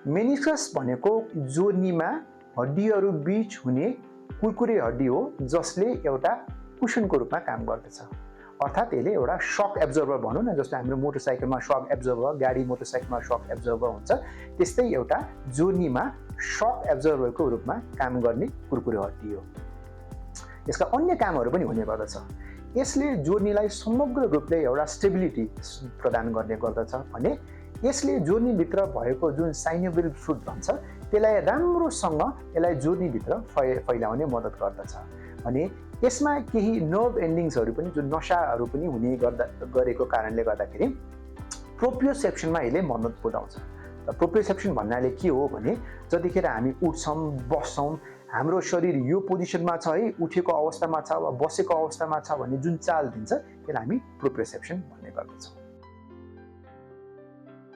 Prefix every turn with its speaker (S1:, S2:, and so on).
S1: Meniscus भनेको जोर्नीमा हड्डीहरू बीच हुने कुरकुरे हड्डी हो जसले एउटा कुसनको रूपमा काम गर्दछ। अर्थात् यसले एउटा सक एब्जर्भर भनौँ न, जस्तो हाम्रो मोटरसाइकलमा सक एब्जर्भर, गाडी मोटरसाइकलमा सक एब्जर्भर हुन्छ, त्यस्तै एउटा जोर्नीमा सक एब्जर्भरको रूपमा काम गर्ने कुरकुरे हड्डी हो। यसका अन्य कामहरू पनि हुने गर्दछ। यसले जोर्नीलाई समग्र रूपले एउटा स्टेबिलिटी प्रदान गर्ने गर्दछ भने यसले जोर्नीभित्र भएको जुन साइनोभियल फ्लुइड भन्छ त्यसलाई राम्रोसँग यसलाई जोर्नीभित्र फैलाउने मद्दत गर्दछ। भने यसमा केही नर्भ एन्डिङ्सहरू पनि, जुन नसाहरू पनि हुने गरेको कारणले गर्दाखेरि प्रोप्रियोसेप्सनमा यसले मद्दत पुर्याउँछ। प्रोप्रियोसेप्सन भन्नाले के हो भने जतिखेर हामी उठ्छौँ, बस्छौँ, हाम्रो शरीर यो पोजिसनमा छ है, उठेको अवस्थामा छ वा बसेको अवस्थामा छ भन्ने जुन चाल दिन्छ त्यसलाई हामी प्रोप्रियोसेप्सन भन्ने गर्दछौँ।